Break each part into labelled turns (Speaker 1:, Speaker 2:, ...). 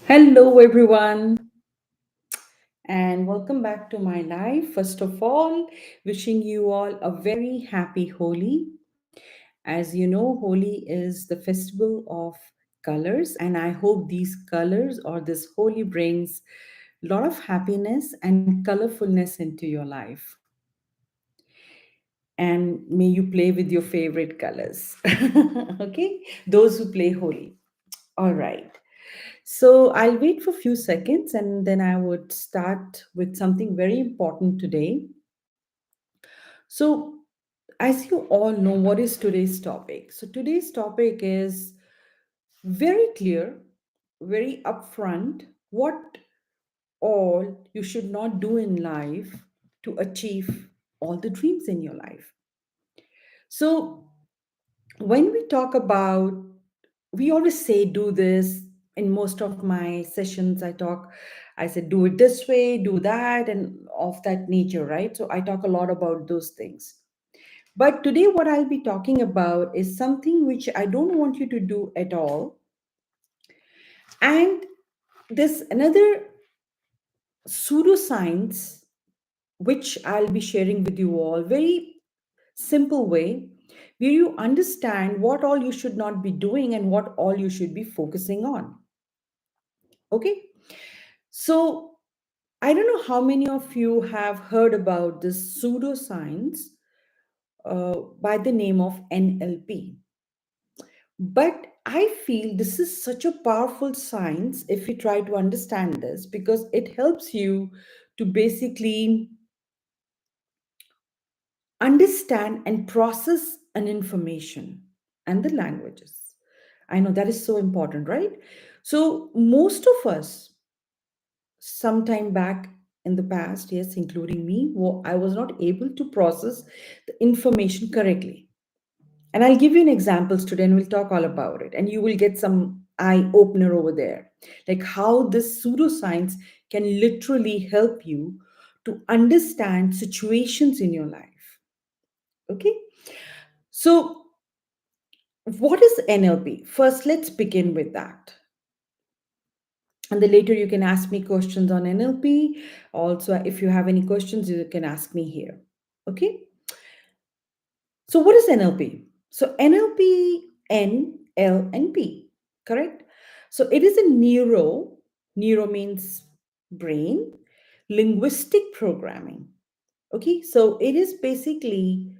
Speaker 1: Hello, everyone, and welcome back to my life. First of all, wishing you all a very happy Holi. As you know, Holi is the festival of colors, and I hope these colors or this Holi brings a lot of happiness and colorfulness into your life. And may you play with your favorite colors. Okay, those who play Holi. All right. So I'll wait for a few seconds and then I would start with something very important today. So, as you all know, what is today's topic? So, today's topic is very clear, very upfront what all you should not do in life to achieve all the dreams in your life. So, when we talk about, we always say do this. In most of my sessions I said do it this way, do that, and of that nature, right? So I talk a lot about those things. But today what I'll be talking about is something which I don't want you to do at all. And this another pseudoscience which I'll be sharing with you all, very simple way, where you understand what all you should not be doing and what all you should be focusing on. Okay? So, I don't know how many of you have heard about this pseudoscience by the name of NLP. But I feel this is such a powerful science if you try to understand this because it helps you to basically understand and process an information and the languages. I know that is so important, right? So, most of us, sometime back in the past, yes, including me, I was not able to process the information correctly. And I'll give you an examples today and we'll talk all about it. And you will get some eye opener over there. Like how this pseudoscience can literally help you to understand situations in your life. Okay. So, what is NLP? First, let's begin with that. And then later you can ask me questions on NLP. Also, if you have any questions, you can ask me here. Okay. So, what is NLP? So, NLP, N, L, and P, correct? So, it is a neuro means brain, linguistic programming. Okay. So, it is basically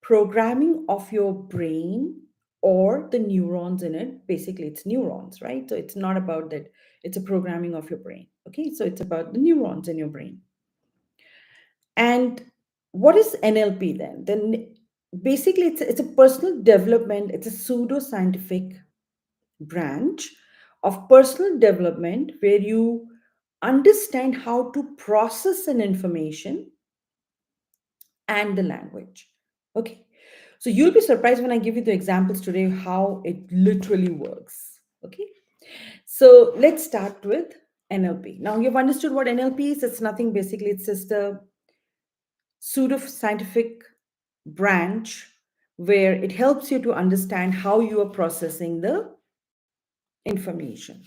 Speaker 1: programming of your brain or the neurons in it. Basically, it's neurons, right? So, it's not about that, it's a programming of your brain. Okay. So, it's about the neurons in your brain. And what is NLP then? Then basically it's a personal development, it's a pseudo-scientific branch of personal development where you understand how to process an information and the language. Okay. So you'll be surprised when I give you the examples today how it literally works. Okay. So let's start with NLP. Now you've understood what NLP is. It's nothing basically, it's just a pseudo scientific branch where it helps you to understand how you are processing the information.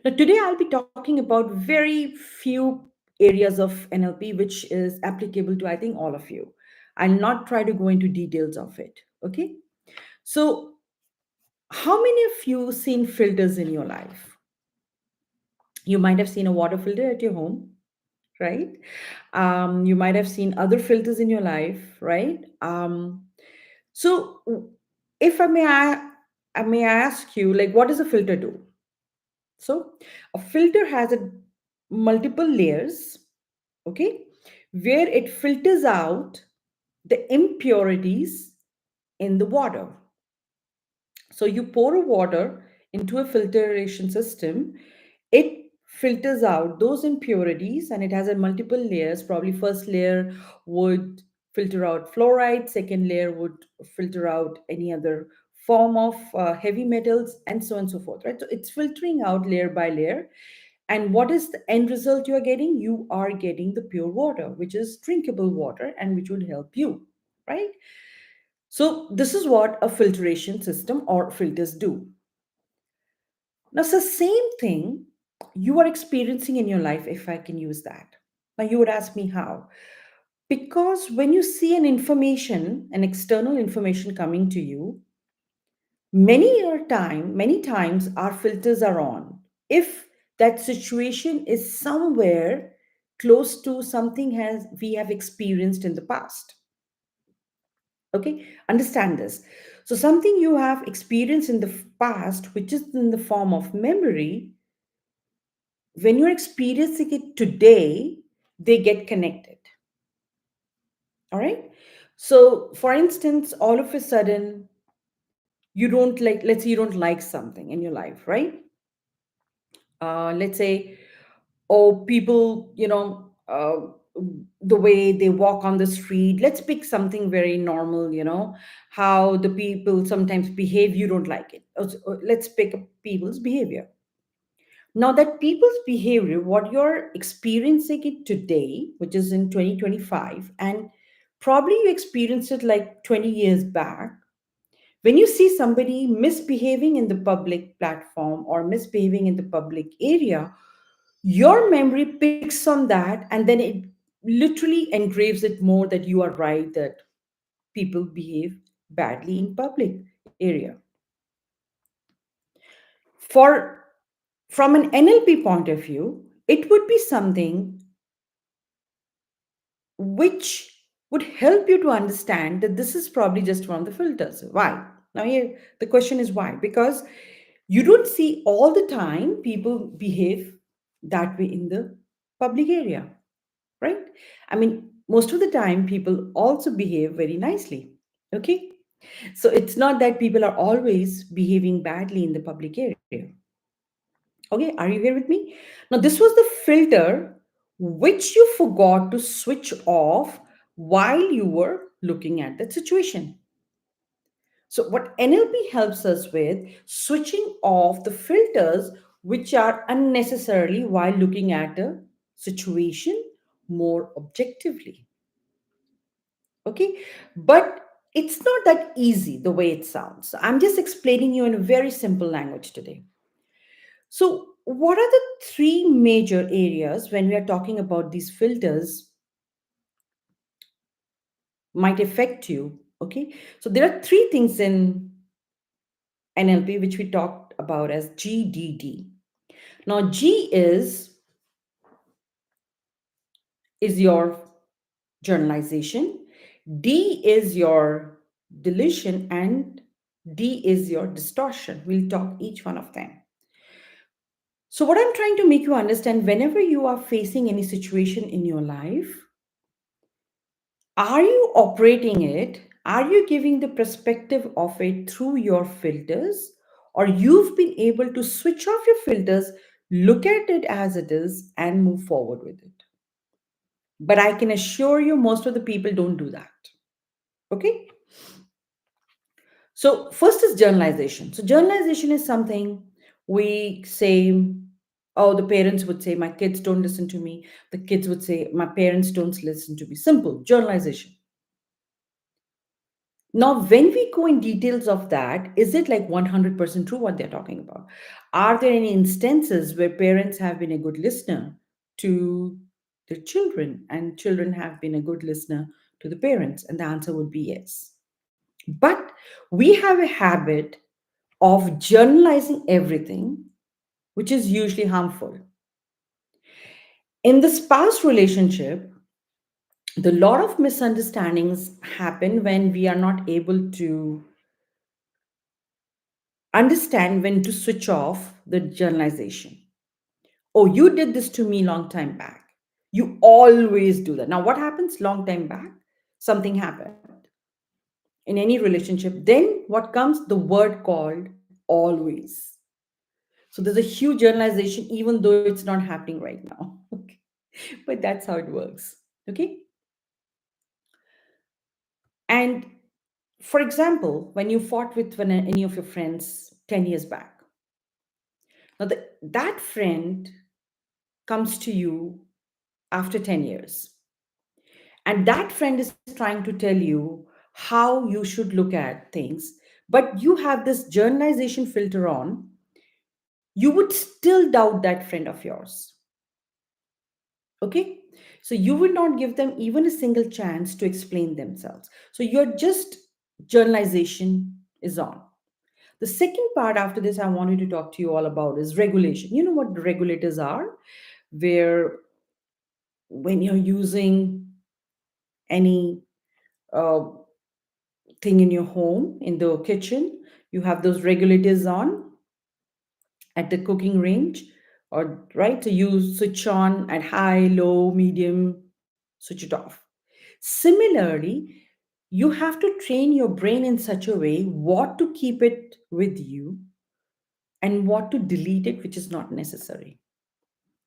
Speaker 1: Now, today I'll be talking about very few areas of NLP which is applicable to, I think, all of you. I'll not try to go into details of it. Okay. So, how many of you seen filters in your life? You might have seen a water filter at your home, right? You might have seen other filters in your life, right? So, if I may ask you, like, what does a filter do? So, a filter has a multiple layers, okay, where it filters out the impurities in the water. So, you pour a water into a filtration system, it filters out those impurities and it has a multiple layers. Probably first layer would filter out fluoride, second layer would filter out any other form of heavy metals, and so on and so forth, right? So it's filtering out layer by layer. And what is the end result you are getting? You are getting the pure water, which is drinkable water and which will help you, right? So this is what a filtration system or filters do. Now, it's the same thing you are experiencing in your life, if I can use that. Now, you would ask me how. Because when you see an external information coming to you, many times our filters are on. If that situation is somewhere close to something has we have experienced in the past. Okay, understand this. So something you have experienced in the past, which is in the form of memory, when you're experiencing it today, they get connected. All right. So, for instance, all of a sudden, you don't like, let's say you don't like something in your life, right? Let's say, oh, people, the way they walk on the street. Let's pick something very normal, how the people sometimes behave, you don't like it. Let's pick up people's behavior. Now, that people's behavior, what you're experiencing it today, which is in 2025, and probably you experienced it like 20 years back, when you see somebody misbehaving in the public platform or misbehaving in the public area, your memory picks on that and then it literally engraves it more that you are right, that people behave badly in public area. For From an NLP point of view, it would be something which would help you to understand that this is probably just one of the filters. Why? Now, here the question is why? Because you don't see all the time people behave that way in the public area, right? I mean, most of the time people also behave very nicely. Okay. So it's not that people are always behaving badly in the public area. Okay, are you here with me? Now, this was the filter which you forgot to switch off while you were looking at that situation. So, what NLP helps us with switching off the filters which are unnecessarily while looking at a situation more objectively. Okay, but it's not that easy the way it sounds. I'm just explaining you in a very simple language today. So, what are the three major areas when we are talking about these filters might affect you? Okay, so there are three things in NLP which we talked about as GDD. Now, G is your generalization, D is your deletion, and D is your distortion. We'll talk each one of them. So, what I'm trying to make you understand, whenever you are facing any situation in your life, are you operating it? Are you giving the perspective of it through your filters? Or you've been able to switch off your filters, look at it as it is, and move forward with it? But I can assure you, most of the people don't do that. Okay? So, first is generalization. So, generalization is something we say, oh, the parents would say, my kids don't listen to me. The kids would say, my parents don't listen to me. Simple generalization. Now, when we go in details of that, is it like 100% true what they're talking about? Are there any instances where parents have been a good listener to their children and children have been a good listener to the parents? And the answer would be yes. But we have a habit of generalizing everything, which is usually harmful. In the spouse relationship, the lot of misunderstandings happen when we are not able to understand when to switch off the generalization. Oh, you did this to me long time back. You always do that. Now, what happens long time back? Something happened in any relationship. Then what comes? The word called always. So there's a huge generalization, even though it's not happening right now. Okay. But that's how it works. Okay. And for example, when you fought with any of your friends 10 years back, now that friend comes to you after 10 years. And that friend is trying to tell you how you should look at things, but you have this generalization filter on. you would still doubt that friend of yours. Okay? So you will not give them even a single chance to explain themselves. So you're just journalization is on. The second part after this I wanted to talk to you all about is regulation. You know what regulators are? Where when you're using any uh, thing in your home, in the kitchen, you have those regulators on at the cooking range, or right, so you switch on at high, low, medium, switch it off. Similarly, you have to train your brain in such a way what to keep it with you and what to delete it, which is not necessary.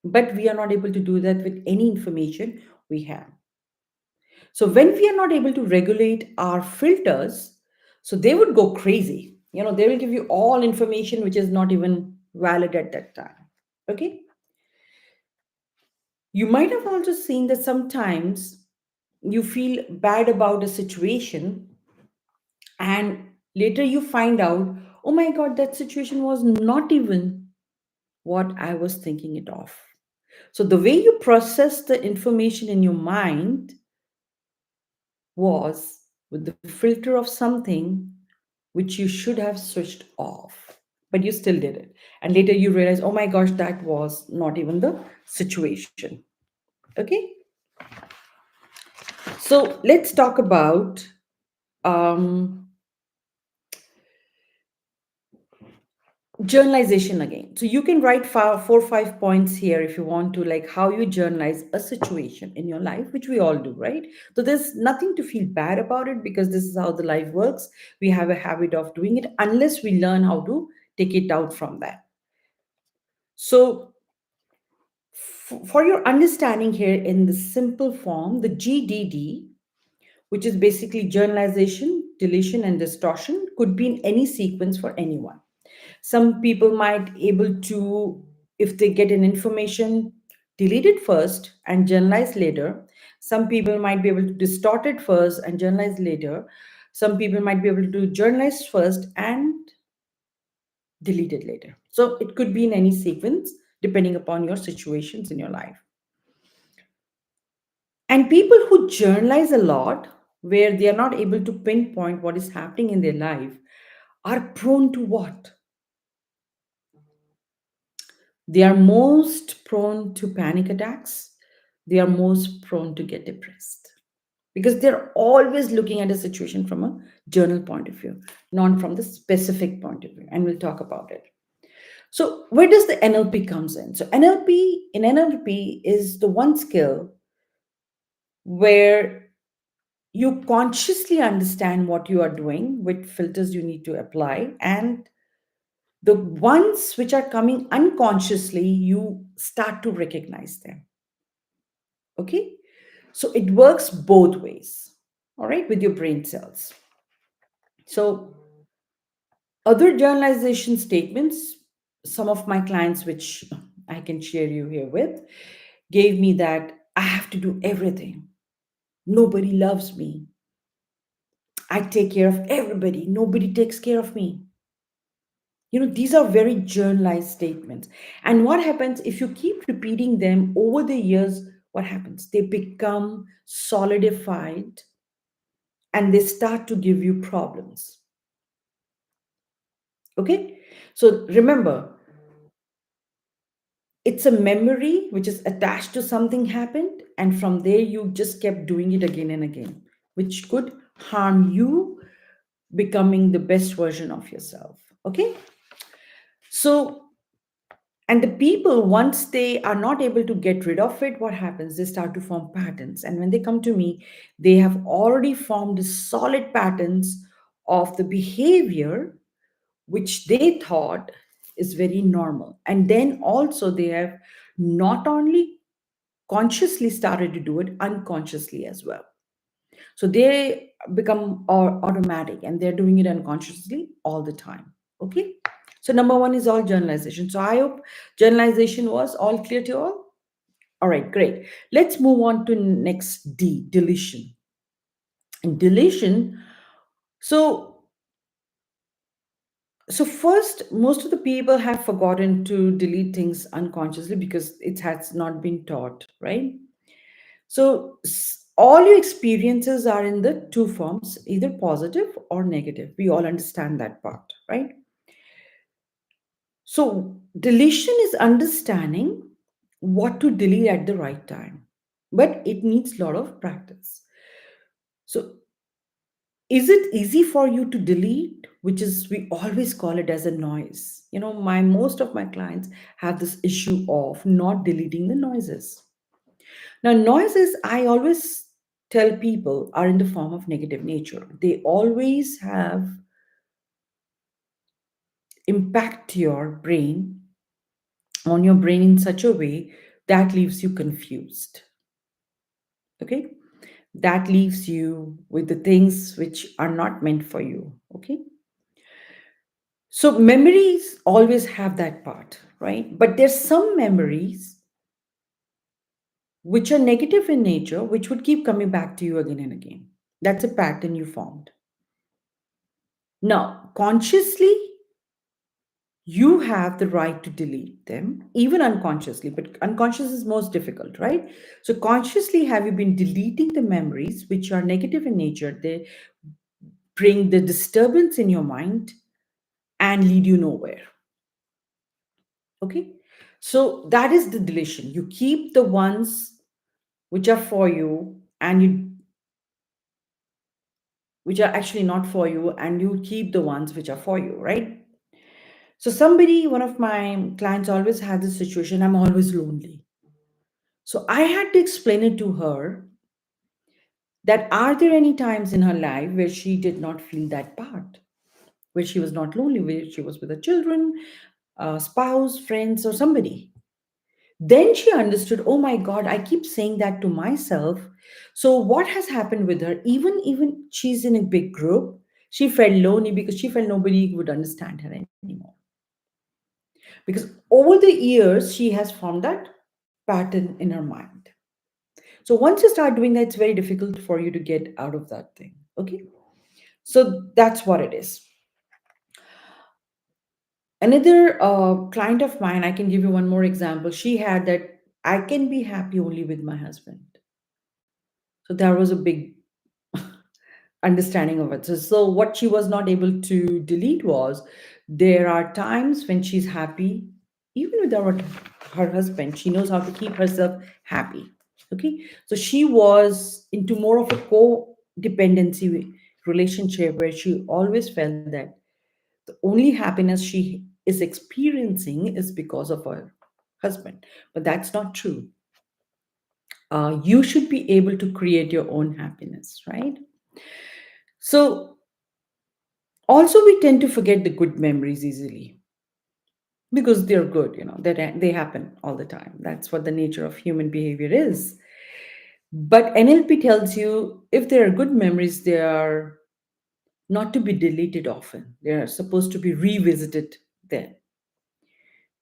Speaker 1: But we are not able to do that with any information we have. So when we are not able to regulate our filters, so they would go crazy. You know, they will give you all information which is not even valid at that time. Okay. You might have also seen that sometimes you feel bad about a situation, and later you find out, oh my God, that situation was not even what I was thinking it of. So the way you process the information in your mind was with the filter of something which you should have switched off, but you still did it. And later you realize, oh my gosh, that was not even the situation. Okay, so let's talk about um, journalization again. So you can write 4 or 5 points here if you want to, like how you journalize a situation in your life, which we all do, right? So there's nothing to feel bad about it, because this is how the life works. We have a habit of doing it unless we learn how to take it out from that. So for your understanding here, in the simple form, the GDD, which is basically journalization, deletion, and distortion, could be in any sequence for anyone. Some people might able to, if they get an information, delete it first and journalize later. Some people might be able to distort it first and journalize later. Some people might be able to journalize first and delete it later. So it could be in any sequence depending upon your situations in your life. And people who journalize a lot, where they are not able to pinpoint what is happening in their life, are prone to what? They are most prone to panic attacks. They are most prone to get depressed, because they're always looking at a situation from a journal point of view, not from the specific point of view. And we'll talk about it. So where does the NLP comes in? So NLP is the one skill where you consciously understand what you are doing, which filters you need to apply, and the ones which are coming unconsciously, you start to recognize them. Okay, so it works both ways, all right, with your brain cells. So other journalization statements, some of my clients, which I can share you here with, gave me that I have to do everything, nobody loves me, I take care of everybody, nobody takes care of me. You know, these are very journalized statements. And what happens if you keep repeating them over the years? What happens? They become solidified and they start to give you problems. Okay? So remember, it's a memory which is attached to something happened, and from there you just kept doing it again and again, which could harm you becoming the best version of yourself. Okay? So and the people, once they are not able to get rid of it, what happens? They start to form patterns. And when they come to me, they have already formed solid patterns of the behavior which they thought is very normal. And then also, they have not only consciously started to do it, unconsciously as well. So they become automatic and they're doing it unconsciously all the time. Okay. So number one is all journalization. So I hope journalization was all clear to all. All right, great. Let's move on to next D, deletion. And deletion. So So, first, most of the people have forgotten to delete things unconsciously because it has not been taught, right? So, all your experiences are in the two forms, either positive or negative. We all understand that part, right? So, deletion is understanding what to delete at the right time, but it needs a lot of practice. So, is it easy for you to delete, which is we always call it as a noise? My most of my clients have this issue of not deleting the noises. Now, noises, I always tell people, are in the form of negative nature. They always have impact on your brain in such a way that leaves you confused. Okay? That leaves you with the things which are not meant for you. Okay? So memories always have that part, right? But there's some memories which are negative in nature, which would keep coming back to you again and again. That's a pattern you formed. Now, consciously, you have the right to delete them, even unconsciously, but unconscious is most difficult, right? So, consciously, have you been deleting the memories which are negative in nature? They bring the disturbance in your mind and lead you nowhere. Okay? So, that is the deletion. You keep the ones which are for you and which are actually not for you, and you keep the ones which are for you, right? So, one of my clients always had this situation, I'm always lonely. So I had to explain it to her that are there any times in her life where she did not feel that part, where she was not lonely, where she was with her children, spouse, friends, or somebody. Then she understood, oh my God, I keep saying that to myself. So what has happened with her? Even she's in a big group, she felt lonely because she felt nobody would understand her anymore. Because over the years, she has formed that pattern in her mind. So once you start doing that, it's very difficult for you to get out of that thing. Okay. So that's what it is. Another client of mine, I can give you one more example. She had that I can be happy only with my husband. So there was a big understanding of it. So what she was not able to delete was there are times when she's happy, even with her husband, she knows how to keep herself happy. Okay. So she was into more of a codependency relationship where she always felt that the only happiness she is experiencing is because of her husband. But that's not true. You should be able to create your own happiness, right? So also, we tend to forget the good memories easily because they're good, they happen all the time. That's what the nature of human behavior is. But NLP tells you if there are good memories, they are not to be deleted often. They are supposed to be revisited then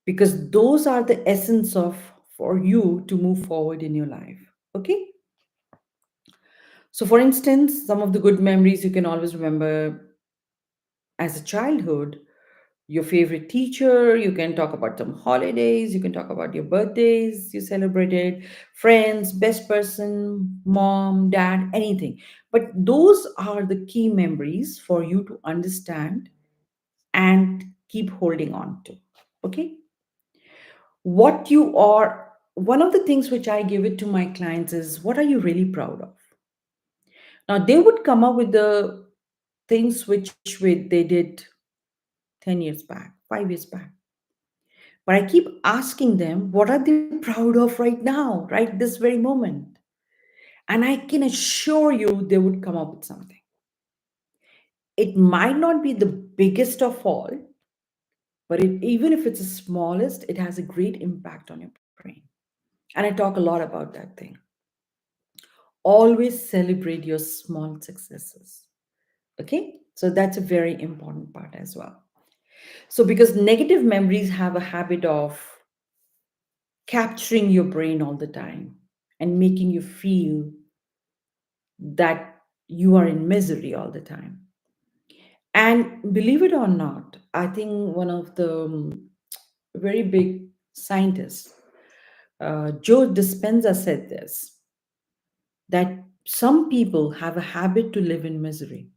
Speaker 1: because those are the essence of for you to move forward in your life. Okay. So, for instance, some of the good memories you can always remember as a childhood, your favorite teacher, you can talk about some holidays, you can talk about your birthdays you celebrated, friends, best person, mom, dad, anything. But those are the key memories for you to understand and keep holding on to. Okay? What you are, one of the things which I give it to my clients is what are you really proud of? Now, they would come up with the things which they did 10 years back, 5 years back. But I keep asking them, what are they proud of right now, right this very moment? And I can assure you they would come up with something. It might not be the biggest of all, but even if it's the smallest, it has a great impact on your brain. And I talk a lot about that thing. Always celebrate your small successes. Okay? So that's a very important part as well. So, because negative memories have a habit of capturing your brain all the time and making you feel that you are in misery all the time. And believe it or not, I think one of the very big scientists, Joe Dispenza, said this, that some people have a habit to live in misery.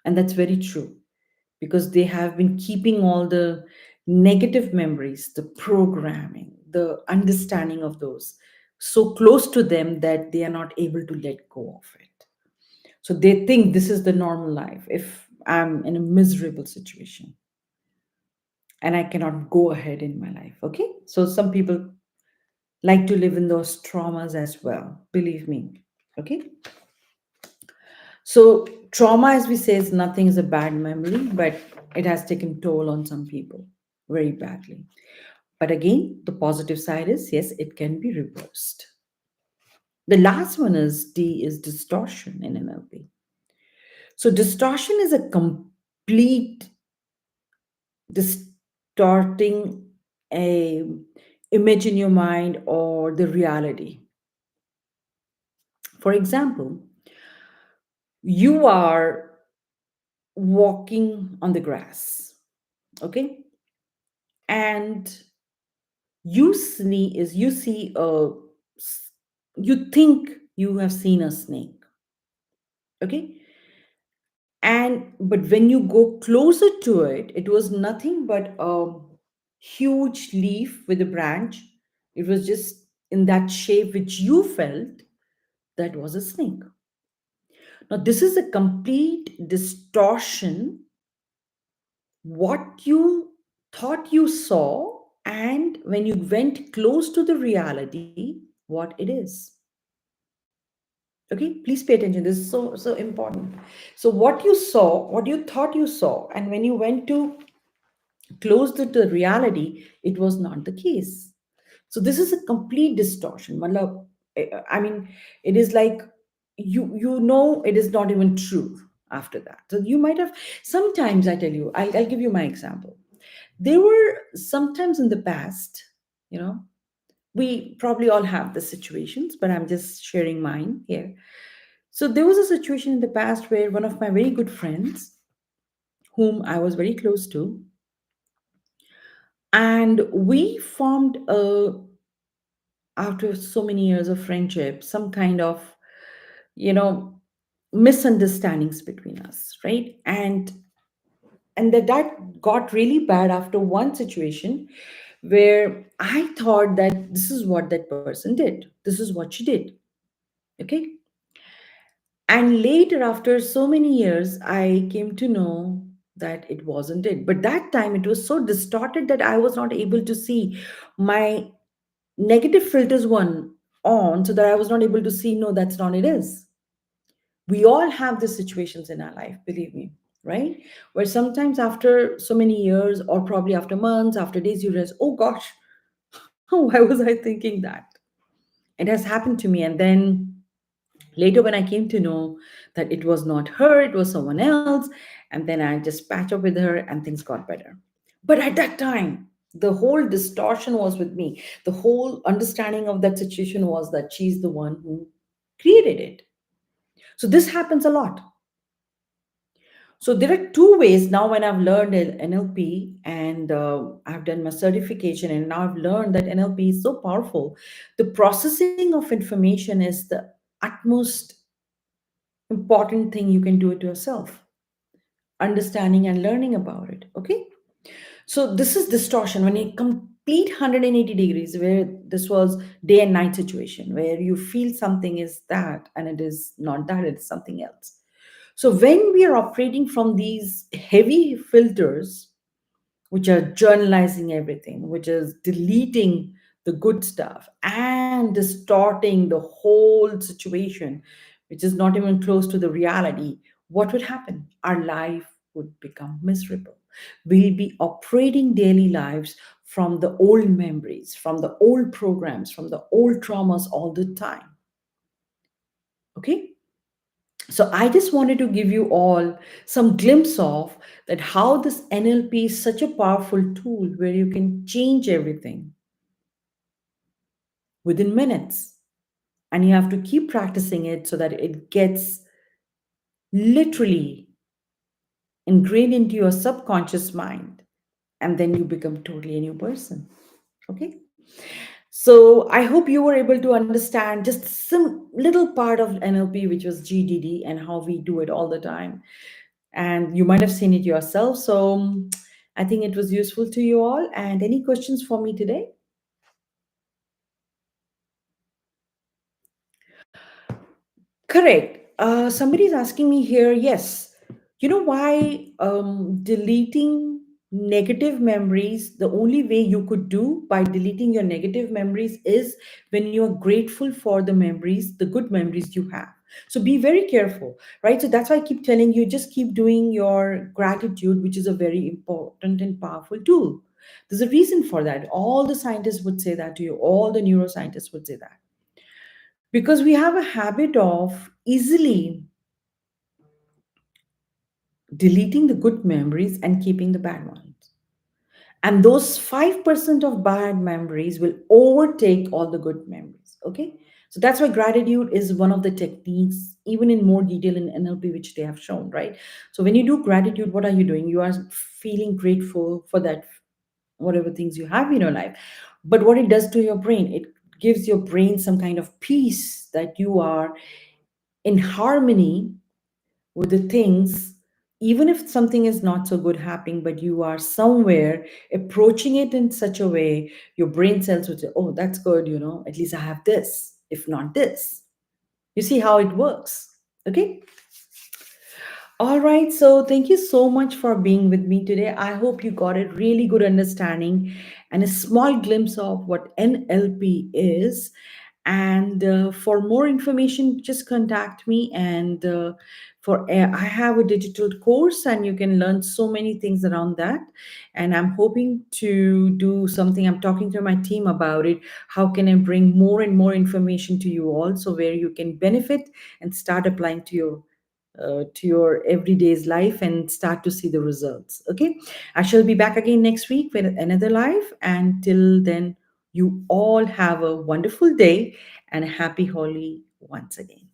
Speaker 1: And that's very true because they have been keeping all the negative memories, the programming, the understanding of those so close to them that they are not able to let go of it. So they think this is the normal life. If I'm in a miserable situation and I cannot go ahead in my life, okay? So some people like to live in those traumas as well, believe me, okay? So trauma, as we say, is nothing is a bad memory, but it has taken toll on some people very badly. But again, the positive side is yes, it can be reversed. The last one is D is distortion in NLP. So distortion is a complete distorting a image in your mind or the reality. For example, you are walking on the grass, okay, and you see a you think you have seen a snake, okay, and but when you go closer to it, it was nothing but a huge leaf with a branch. It was just in that shape which you felt that was a snake. Now this is a complete distortion what you thought you saw, and when you went close to the reality, what it is. Okay, please pay attention, this is so important. So what you saw, what you thought you saw, and when you went to close to the reality, it was not the case. So this is a complete distortion. I mean, it is like you know it is not even true after that. So you might have, sometimes I tell you, I'll give you my example. There were sometimes in the past, you know, we probably all have the situations, but I'm just sharing mine here. So there was a situation in the past where one of my very good friends, whom I was very close to, and we formed a, after so many years of friendship, some kind of, you know, misunderstandings between us, right? And that got really bad after one situation where I thought that this is what that person did, this is what she did, okay. And later, after so many years, I came to know that it wasn't it. But that time it was so distorted that I was not able to see, my negative filters one on, so that I was not able to see, no, that's not it is. We all have these situations in our life, believe me, right? Where sometimes after so many years, or probably after months, after days, you realize, oh gosh, why was I thinking that? It has happened to me. And then later, when I came to know that it was not her, it was someone else, and then I just patch up with her and things got better. But at that time, the whole distortion was with me. The whole understanding of that situation was that she's the one who created it. So this happens a lot. So there are two ways now when I've learned NLP and I've done my certification, and now I've learned that NLP is so powerful. The processing of information is the utmost important thing you can do it yourself, understanding and learning about it, okay. So this is distortion when you complete 180 degrees, where this was day and night situation where you feel something is that and it is not that, it's something else. So when we are operating from these heavy filters, which are journalizing everything, which is deleting the good stuff and distorting the whole situation, which is not even close to the reality, what would happen? Our life would become miserable. We'll be operating daily lives from the old memories, from the old programs, from the old traumas all the time. Okay? So I just wanted to give you all some glimpse of that how this NLP is such a powerful tool where you can change everything within minutes, and you have to keep practicing it so that it gets literally ingrained into your subconscious mind, and then you become totally a new person. Okay. So I hope you were able to understand just some little part of NLP, which was GDD, and how we do it all the time. And you might have seen it yourself. So I think it was useful to you all. And any questions for me today? Correct. Somebody's asking me here, yes. You know why deleting negative memories, the only way you could do by deleting your negative memories is when you are grateful for the memories, the good memories you have. So be very careful, right? So that's why I keep telling you, just keep doing your gratitude, which is a very important and powerful tool. There's a reason for that. All the scientists would say that to you, all the neuroscientists would say that, because we have a habit of easily deleting the good memories and keeping the bad ones. And those 5% of bad memories will overtake all the good memories. Okay. So that's why gratitude is one of the techniques, even in more detail in NLP, which they have shown, right? So when you do gratitude, what are you doing? You are feeling grateful for that, whatever things you have in your life. But what it does to your brain, it gives your brain some kind of peace that you are in harmony with the things, even if something is not so good happening, but you are somewhere approaching it in such a way, your brain cells would say, oh, that's good, at least I have this, if not this. You see how it works. Okay. All right. So thank you so much for being with me today. I hope you got a really good understanding and a small glimpse of what NLP is. And for more information, just contact me. And I have a digital course, and you can learn so many things around that. And I'm hoping to do something. I'm talking to my team about it. How can I bring more and more information to you all, so where you can benefit and start applying to your everyday's life and start to see the results. Okay. I shall be back again next week with another live. And till then, you all have a wonderful day and a happy Holi once again.